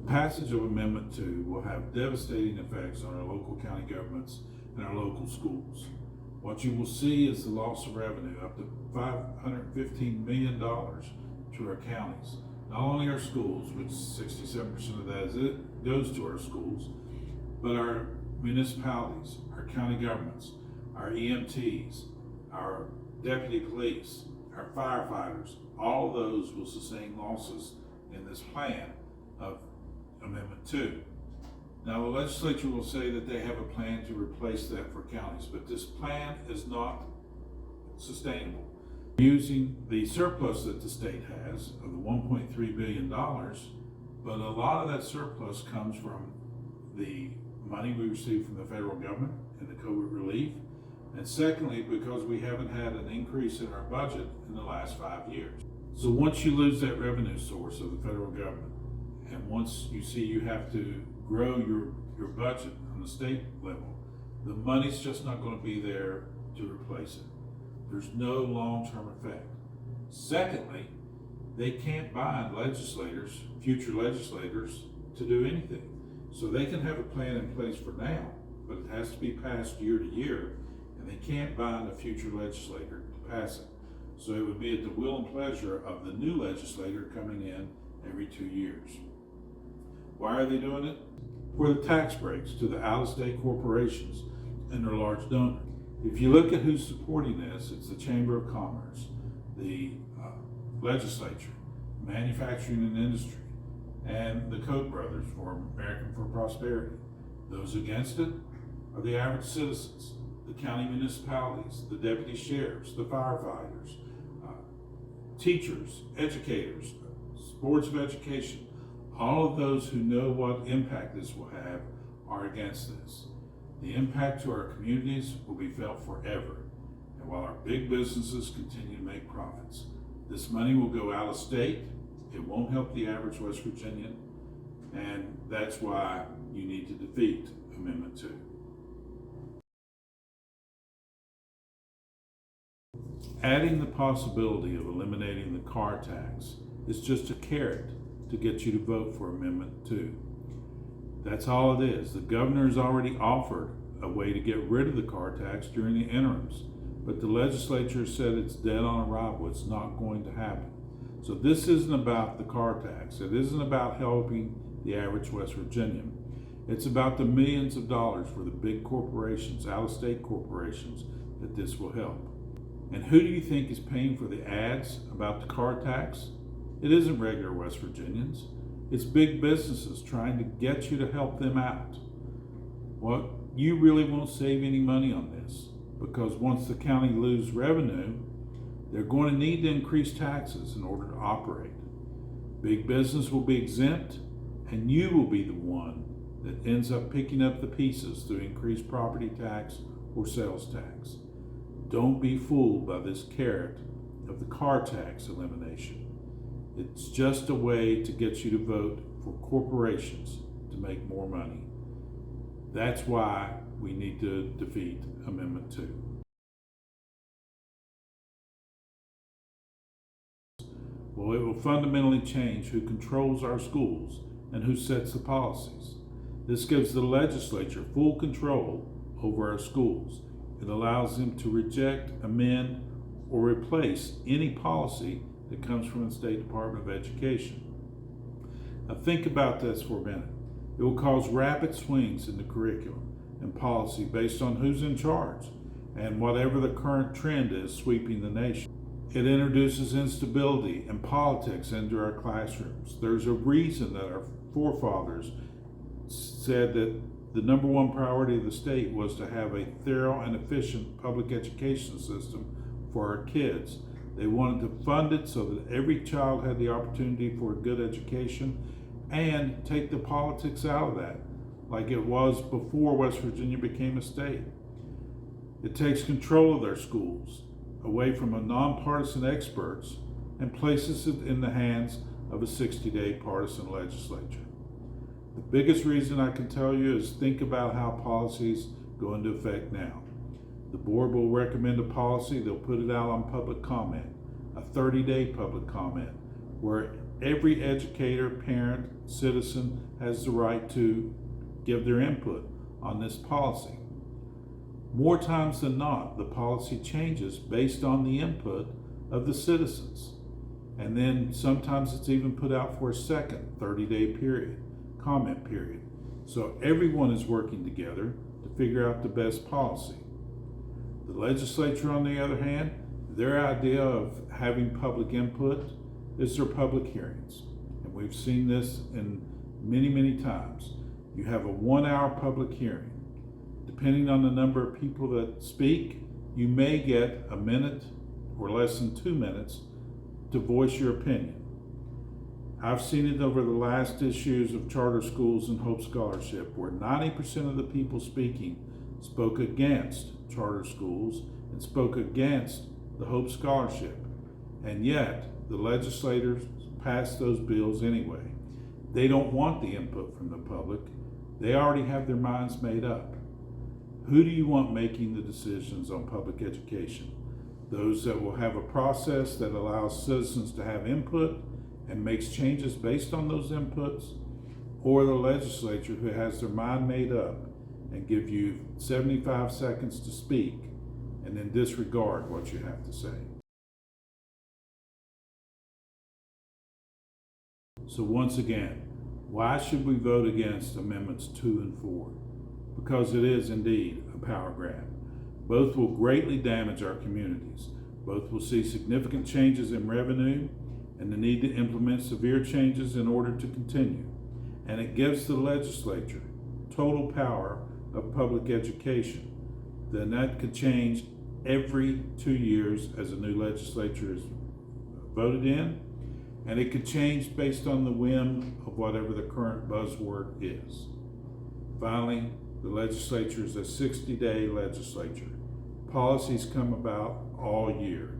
passage of Amendment 2 will have devastating effects on our local county governments and our local schools. What you will see is the loss of revenue up to $515 million to our counties. Not only our schools, which 67% of that goes to our schools, but our municipalities, our county governments, our EMTs, our deputy police, our firefighters. All of those will sustain losses in this plan of Amendment 2. Now, the legislature will say that they have a plan to replace that for counties, but this plan is not sustainable. Using the surplus that the state has of the $1.3 billion, but a lot of that surplus comes from the money we receive from the federal government and the COVID relief, and secondly, because we haven't had an increase in our budget in the last 5 years. So once you lose that revenue source of the federal government, and once you see you have to grow your budget on the state level, the money's just not going to be there to replace it. There's no long-term effect. Secondly, they can't bind legislators, future legislators, to do anything. So they can have a plan in place for now, but it has to be passed year to year, and they can't bind a future legislator to pass it. So it would be at the will and pleasure of the new legislator coming in every 2 years. Why are they doing it? For the tax breaks to the out-of-state corporations and their large donors. If you look at who's supporting this, it's the Chamber of Commerce, the legislature, manufacturing and industry, and the Koch brothers for American for Prosperity. Those against it are the average citizens, the county municipalities, the deputy sheriffs, the firefighters, teachers, educators, boards of education. All of those who know what impact this will have are against this. The impact to our communities will be felt forever. And while our big businesses continue to make profits, this money will go out of state. It won't help the average West Virginian. And that's why you need to defeat Amendment 2. Adding the possibility of eliminating the car tax is just a carrot to get you to vote for Amendment 2. That's all it is. The governor has already offered a way to get rid of the car tax during the interims, but the legislature said it's dead on arrival. It's not going to happen. So this isn't about the car tax. It isn't about helping the average West Virginian. It's about the millions of dollars for the big corporations, out-of-state corporations, that this will help. And who do you think is paying for the ads about the car tax? It isn't regular West Virginians. It's big businesses trying to get you to help them out. Well, you really won't save any money on this, because once the county loses revenue, they're going to need to increase taxes in order to operate. Big business will be exempt, and you will be the one that ends up picking up the pieces through increased property tax or sales tax. Don't be fooled by this carrot of the car tax elimination. It's just a way to get you to vote for corporations to make more money. That's why we need to defeat Amendment 2. Well, it will fundamentally change who controls our schools and who sets the policies. This gives the legislature full control over our schools. It allows them to reject, amend, or replace any policy that comes from the State Department of Education. Now think about this for a minute. It will cause rapid swings in the curriculum and policy based on who's in charge and whatever the current trend is sweeping the nation. It introduces instability and politics into our classrooms. There's a reason that our forefathers said that the number one priority of the state was to have a thorough and efficient public education system for our kids. They wanted to fund it so that every child had the opportunity for a good education and take the politics out of that, like it was before West Virginia became a state. It takes control of their schools away from a nonpartisan experts and places it in the hands of a 60-day partisan legislature. The biggest reason I can tell you is think about how policies go into effect now. The board will recommend a policy, they'll put it out on public comment, a 30-day public comment, where every educator, parent, citizen has the right to give their input on this policy. More times than not, the policy changes based on the input of the citizens. And then sometimes it's even put out for a second 30-day period, comment period. So everyone is working together to figure out the best policy. The legislature, on the other hand, their idea of having public input is their public hearings. And we've seen this in many times. You have a 1-hour public hearing. Depending on the number of people that speak, you may get a minute or less than 2 minutes to voice your opinion. I've seen it over the last issues of charter schools and Hope Scholarship, where 90% of the people speaking spoke against charter schools and spoke against the Hope Scholarship. And yet, the legislators passed those bills anyway. They don't want the input from the public. They already have their minds made up. Who do you want making the decisions on public education? Those that will have a process that allows citizens to have input and makes changes based on those inputs, or the legislature who has their mind made up and give you 75 seconds to speak and then disregard what you have to say? So once again, why should we vote against Amendments 2 and 4? Because it is indeed a power grab. Both will greatly damage our communities. Both will see significant changes in revenue and the need to implement severe changes in order to continue. And it gives the legislature total power of public education. Then that could change every 2 years as a new legislature is voted in, and it could change based on the whim of whatever the current buzzword is. Finally, the legislature is a 60-day legislature. Policies come about all year.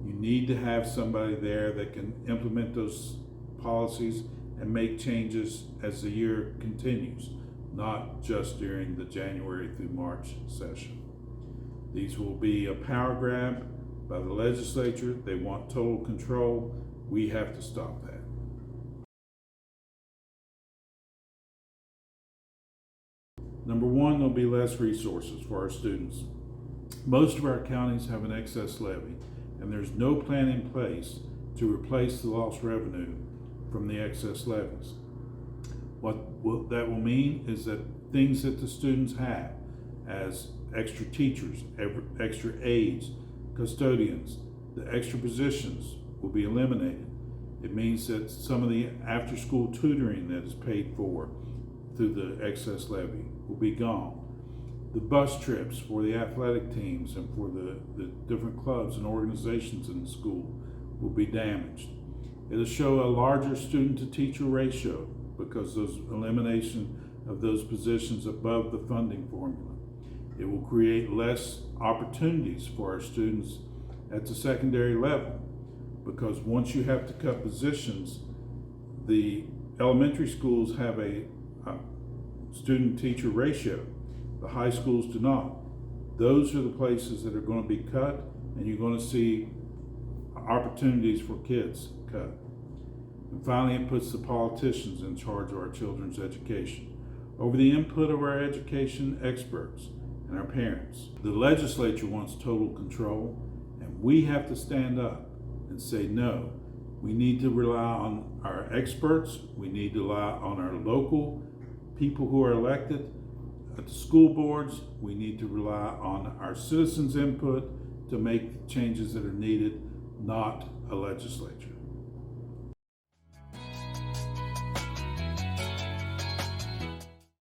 You need to have somebody there that can implement those policies and make changes as the year continues, not just during the January through March session. These will be a power grab by the legislature. They want total control. We have to stop that. Number one, there'll be less resources for our students. Most of our counties have an excess levy, and there's no plan in place to replace the lost revenue from the excess levies. What that will mean is that things that the students have as extra teachers, extra aides, custodians, the extra positions will be eliminated. It means that some of the after-school tutoring that is paid for through the excess levy will be gone. The bus trips for the athletic teams and for the different clubs and organizations in the school will be damaged. It'll show a larger student-to-teacher ratio because those elimination of those positions above the funding formula. It will create less opportunities for our students at the secondary level, because once you have to cut positions, the elementary schools have a student-teacher ratio. The high schools do not. Those are the places that are going to be cut, and you're going to see opportunities for kids cut. And finally, it puts the politicians in charge of our children's education over the input of our education experts and our parents. The legislature wants total control, and we have to stand up and say no. We need to rely on our experts. We need to rely on our local people who are elected. At the school boards, we need to rely on our citizens' input to make changes that are needed, not a legislature.